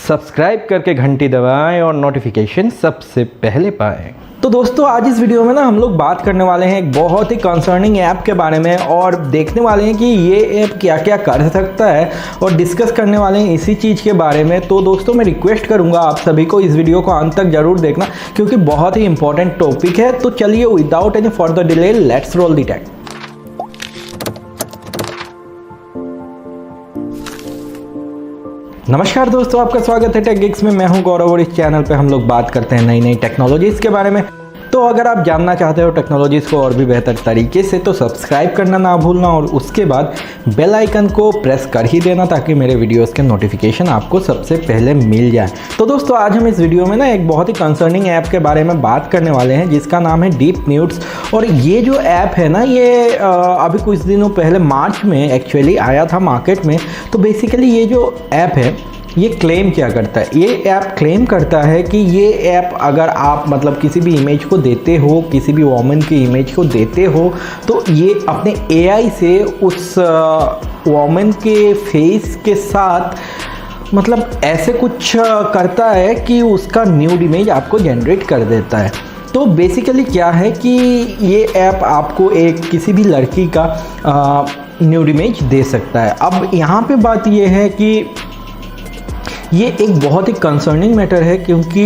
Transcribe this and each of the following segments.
Subscribe करके घंटी दबाएं और नोटिफिकेशन सबसे पहले पाएं। तो दोस्तों आज इस वीडियो में ना हम लोग बात करने वाले हैं एक बहुत ही कंसर्निंग ऐप के बारे में और देखने वाले हैं कि ये ऐप क्या क्या कर सकता है और डिस्कस करने वाले हैं इसी चीज़ के बारे में। तो दोस्तों मैं रिक्वेस्ट करूंगा आप सभी को इस वीडियो को अंत तक जरूर देखना क्योंकि बहुत ही इंपॉर्टेंट टॉपिक है। तो चलिए without any further delay let's roll the tag. नमस्कार दोस्तों, आपका स्वागत है टेक गिग्स में। मैं हूं गौरव और इस चैनल पे हम लोग बात करते हैं नई नई टेक्नोलॉजीज़ के बारे में। तो अगर आप जानना चाहते हो टेक्नोलॉजीज़ को और भी बेहतर तरीके से तो सब्सक्राइब करना ना भूलना और उसके बाद बेल आइकन को प्रेस कर ही देना ताकि मेरे वीडियोस के नोटिफिकेशन आपको सबसे पहले मिल जाए। तो दोस्तों आज हम इस वीडियो में ना एक बहुत ही कंसर्निंग ऐप के बारे में बात करने वाले हैं जिसका नाम है डीप न्यूड्स। और ये जो ऐप है ना ये अभी कुछ दिनों पहले मार्च में एक्चुअली आया था मार्केट में। तो बेसिकली ये जो ऐप है ये क्लेम क्या करता है, ये ऐप क्लेम करता है कि ये ऐप अगर आप मतलब किसी भी इमेज को देते हो, किसी भी वॉमन की इमेज को देते हो तो ये अपने एआई से उस वॉमन के फेस के साथ मतलब ऐसे कुछ करता है कि उसका न्यूड इमेज आपको जनरेट कर देता है। तो बेसिकली क्या है कि ये ऐप आपको एक किसी भी लड़की का न्यूड इमेज दे सकता है। अब यहाँ पे बात ये है कि ये एक बहुत ही कंसर्निंग मैटर है क्योंकि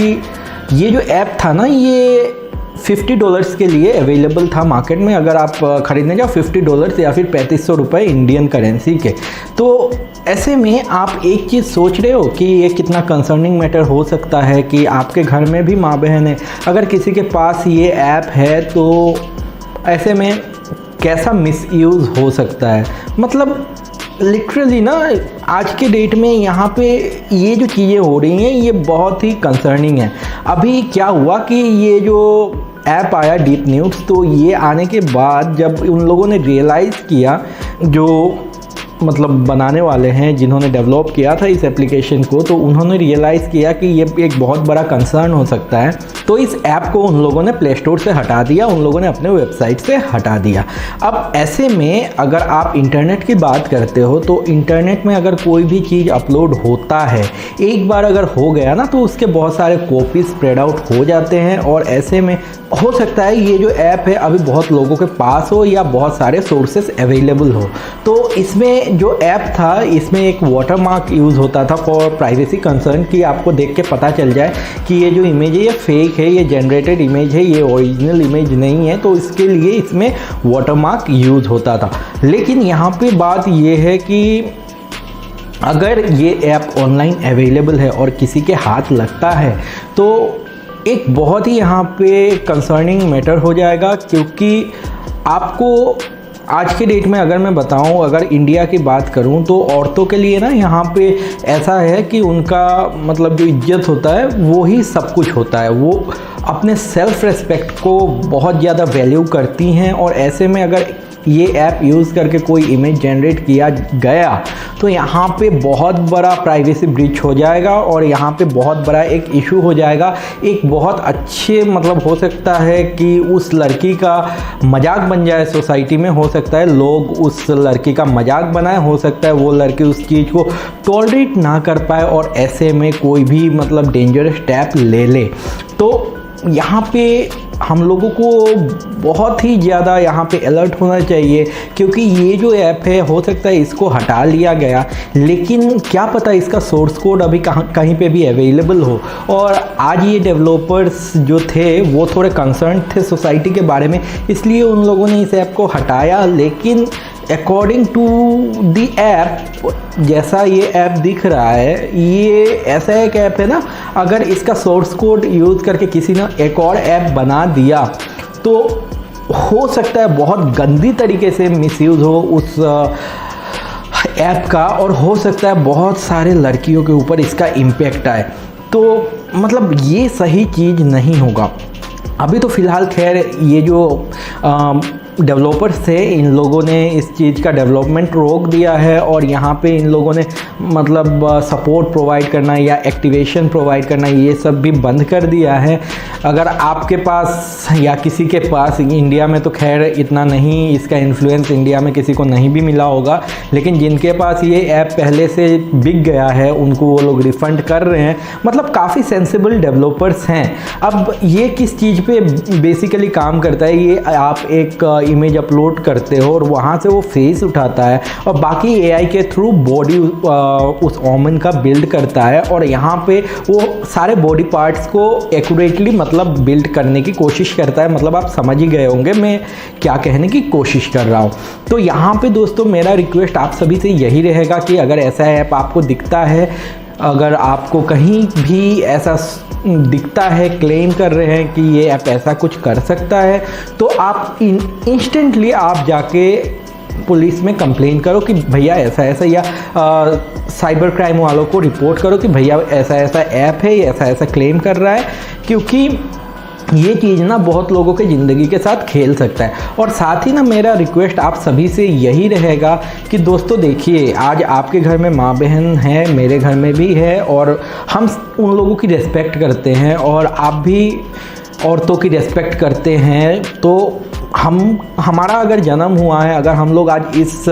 ये जो ऐप था ना ये $50 के लिए अवेलेबल था मार्केट में। अगर आप ख़रीदने जाओ $50 या फिर 3500 रुपये इंडियन करेंसी के। तो ऐसे में आप एक चीज़ सोच रहे हो कि ये कितना कंसर्निंग मैटर हो सकता है कि आपके घर में भी माँ बहन है, अगर किसी के पास ये ऐप है तो ऐसे में कैसा मिसयूज़ हो सकता है। मतलब लिटरली ना आज के डेट में यहाँ पे ये जो चीज़ें हो रही हैं ये बहुत ही कंसर्निंग है। अभी क्या हुआ कि ये जो ऐप आया डीप न्यूड्स, तो ये आने के बाद जब उन लोगों ने रियलाइज़ किया, जो मतलब बनाने वाले हैं जिन्होंने डेवलप किया था इस एप्लीकेशन को, तो उन्होंने रियलाइज़ किया कि ये एक बहुत बड़ा कंसर्न हो सकता है। तो इस ऐप को उन लोगों ने प्ले स्टोर से हटा दिया, उन लोगों ने अपने वेबसाइट से हटा दिया। अब ऐसे में अगर आप इंटरनेट की बात करते हो तो इंटरनेट में अगर कोई भी चीज़ अपलोड होता है, एक बार अगर हो गया ना तो उसके बहुत सारे कॉपी स्प्रेड आउट हो जाते हैं। और ऐसे में हो सकता है ये जो ऐप है अभी बहुत लोगों के पास हो या बहुत सारे सोर्सेस अवेलेबल हो। तो इसमें जो ऐप था इसमें एक वाटरमार्क यूज़ होता था फॉर प्राइवेसी कंसर्न कि आपको देख के पता चल जाए कि ये जो इमेज है ये फेक है, ये जनरेटेड इमेज है, ये ओरिजिनल इमेज नहीं है। तो इसके लिए इसमें वाटरमार्क यूज़ होता था। लेकिन यहाँ पे बात ये है कि अगर ये ऐप ऑनलाइन अवेलेबल है और किसी के हाथ लगता है तो एक बहुत ही यहाँ पे कंसर्निंग मैटर हो जाएगा। क्योंकि आपको आज के डेट में अगर मैं बताऊं, अगर इंडिया की बात करूं तो औरतों के लिए ना यहाँ पे ऐसा है कि उनका मतलब जो इज्जत होता है वो ही सब कुछ होता है। वो अपने सेल्फ रिस्पेक्ट को बहुत ज़्यादा वैल्यू करती हैं। और ऐसे में अगर ये ऐप यूज़ करके कोई इमेज जनरेट किया गया तो यहाँ पे बहुत बड़ा प्राइवेसी ब्रीच हो जाएगा और यहाँ पे बहुत बड़ा एक इशू हो जाएगा। एक बहुत अच्छे मतलब हो सकता है कि उस लड़की का मजाक बन जाए सोसाइटी में, हो सकता है लोग उस लड़की का मजाक बनाए, हो सकता है वो लड़की उस चीज़ को टॉलरेट ना कर पाए और ऐसे में कोई भी मतलब डेंजरस स्टेप ले ले। तो यहाँ पे हम लोगों को बहुत ही ज़्यादा यहाँ पे अलर्ट होना चाहिए क्योंकि ये जो ऐप है हो सकता है इसको हटा लिया गया, लेकिन क्या पता इसका सोर्स कोड अभी कहीं पे भी अवेलेबल हो। और आज ये डेवलपर्स जो थे वो थोड़े कंसर्न थे सोसाइटी के बारे में, इसलिए उन लोगों ने इस ऐप को हटाया। लेकिन अकॉर्डिंग टू दी ऐप, जैसा ये ऐप दिख रहा है, ये ऐसा एक ऐप है ना, अगर इसका सोर्स कोड यूज़ करके किसी ने एक और ऐप बना दिया तो हो सकता है बहुत गंदी तरीके से मिसयूज़ हो उस ऐप का और हो सकता है बहुत सारे लड़कियों के ऊपर इसका इम्पैक्ट आए। तो मतलब ये सही चीज़ नहीं होगा। अभी तो फ़िलहाल खैर ये जो डेवलपर्स थे इन लोगों ने इस चीज़ का डेवलपमेंट रोक दिया है और यहाँ पे इन लोगों ने मतलब सपोर्ट प्रोवाइड करना या एक्टिवेशन प्रोवाइड करना ये सब भी बंद कर दिया है। अगर आपके पास या किसी के पास, इंडिया में तो खैर इतना नहीं, इसका इन्फ्लुएंस इंडिया में किसी को नहीं भी मिला होगा, लेकिन जिनके पास ये ऐप पहले से बिक गया है उनको वो लोग रिफ़ंड कर रहे हैं। मतलब काफ़ी सेंसिबल डेवलपर्स हैं। अब ये किस चीज़ पे बेसिकली काम करता है, ये आप एक इमेज अपलोड करते हो और वहाँ से वो फेस उठाता है और बाकी एआई के थ्रू बॉडी उस वॉमन का बिल्ड करता है और यहाँ पे वो सारे बॉडी पार्ट्स को एक्यूरेटली मतलब बिल्ड करने की कोशिश करता है। मतलब आप समझ ही गए होंगे मैं क्या कहने की कोशिश कर रहा हूँ। तो यहाँ पे दोस्तों मेरा रिक्वेस्ट आप सभी से यही रहेगा कि अगर ऐसा ऐप आपको दिखता है, अगर आपको कहीं भी ऐसा दिखता है, क्लेम कर रहे हैं कि ये ऐप ऐसा कुछ कर सकता है, तो आप इंस्टेंटली आप जाके पुलिस में कंप्लेन करो कि भैया ऐसा ऐसा, या साइबर क्राइम वालों को रिपोर्ट करो कि भैया ऐसा ऐसा ऐप है, ऐसा ऐसा क्लेम कर रहा है, क्योंकि ये चीज़ ना बहुत लोगों के ज़िंदगी के साथ खेल सकता है। और साथ ही ना मेरा रिक्वेस्ट आप सभी से यही रहेगा कि दोस्तों देखिए, आज आपके घर में माँ बहन है, मेरे घर में भी है और हम उन लोगों की रिस्पेक्ट करते हैं और आप भी औरतों की रिस्पेक्ट करते हैं। तो हमारा अगर जन्म हुआ है, अगर हम लोग आज इस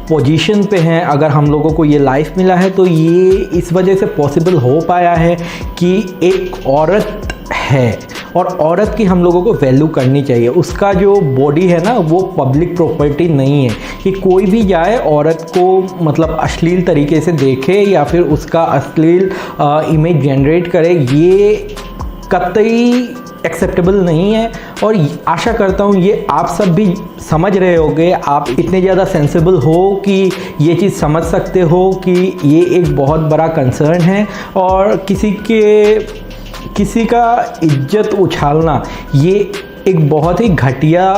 पोजीशन पे हैं, अगर हम लोगों को ये लाइफ मिला है, तो ये इस वजह से पॉसिबल हो पाया है कि एक औरत है और औरत की हम लोगों को वैल्यू करनी चाहिए। उसका जो बॉडी है ना वो पब्लिक प्रॉपर्टी नहीं है कि कोई भी जाए औरत को मतलब अश्लील तरीके से देखे या फिर उसका अश्लील इमेज जनरेट करे, ये कतई एक्सेप्टेबल नहीं है। और आशा करता हूँ ये आप सब भी समझ रहे होगे, आप इतने ज़्यादा सेंसिबल हो कि ये चीज़ समझ सकते हो कि ये एक बहुत बड़ा कंसर्न है और किसी का इज्जत उछालना ये एक बहुत ही घटिया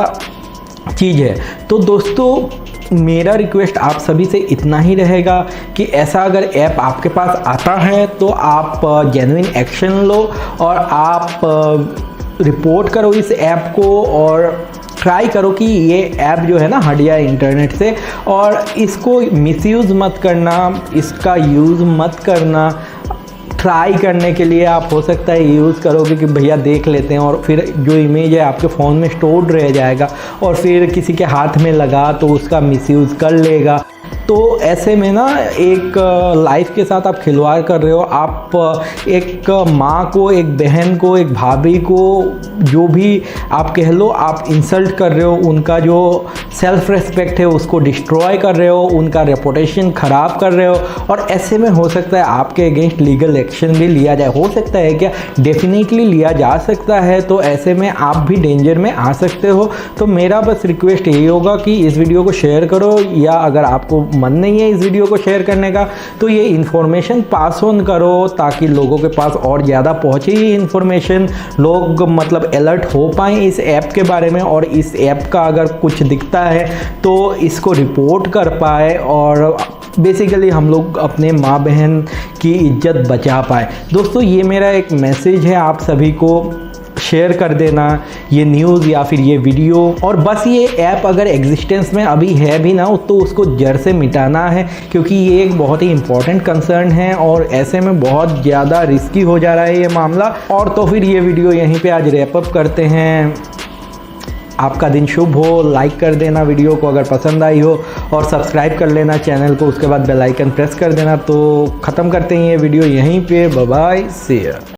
चीज़ है। तो दोस्तों मेरा रिक्वेस्ट आप सभी से इतना ही रहेगा कि ऐसा अगर ऐप आपके पास आता है तो आप जेन्युइन एक्शन लो और आप रिपोर्ट करो इस ऐप को और ट्राई करो कि ये ऐप जो है ना हट जाए इंटरनेट से, और इसको मिसयूज़ मत करना, इसका यूज़ मत करना। ट्राई करने के लिए आप हो सकता है यूज़ करोगे कि भैया देख लेते हैं और फिर जो इमेज है आपके फ़ोन में स्टोर्ड रह जाएगा और फिर किसी के हाथ में लगा तो उसका मिसयूज़ कर लेगा। तो ऐसे में ना एक लाइफ के साथ आप खिलवाड़ कर रहे हो। आप एक माँ को, एक बहन को, एक भाभी को, जो भी आप कह लो, आप इंसल्ट कर रहे हो। उनका जो सेल्फ रिस्पेक्ट है उसको डिस्ट्रॉय कर रहे हो, उनका रेपुटेशन ख़राब कर रहे हो। और ऐसे में हो सकता है आपके अगेंस्ट लीगल एक्शन भी लिया जाए। हो सकता है क्या? डेफिनेटली लिया जा सकता है। तो ऐसे में आप भी डेंजर में आ सकते हो। तो मेरा बस रिक्वेस्ट यही होगा कि इस वीडियो को शेयर करो, या अगर आपको मन नहीं है इस वीडियो को शेयर करने का तो ये इन्फॉर्मेशन पास ऑन करो ताकि लोगों के पास और ज़्यादा पहुँचे ये इन्फॉर्मेशन, लोग मतलब अलर्ट हो पाएँ इस ऐप के बारे में, और इस ऐप का अगर कुछ दिखता है तो इसको रिपोर्ट कर पाए और बेसिकली हम लोग अपने माँ बहन की इज्जत बचा पाए। दोस्तों ये मेरा एक मैसेज है, आप सभी को शेयर कर देना ये न्यूज़ या फिर ये वीडियो। और बस ये ऐप अगर एग्जिस्टेंस में अभी है भी ना तो उसको जड़ से मिटाना है, क्योंकि ये एक बहुत ही इम्पॉर्टेंट कंसर्न है और ऐसे में बहुत ज़्यादा रिस्की हो जा रहा है ये मामला। और तो फिर ये वीडियो यहीं पे आज रैप अप करते हैं। आपका दिन शुभ हो। लाइक कर देना वीडियो को अगर पसंद आई हो और सब्सक्राइब कर लेना चैनल को, उसके बाद बेल आइकन प्रेस कर देना। तो ख़त्म करते हैं ये वीडियो यहीं पे। Bye bye, see you.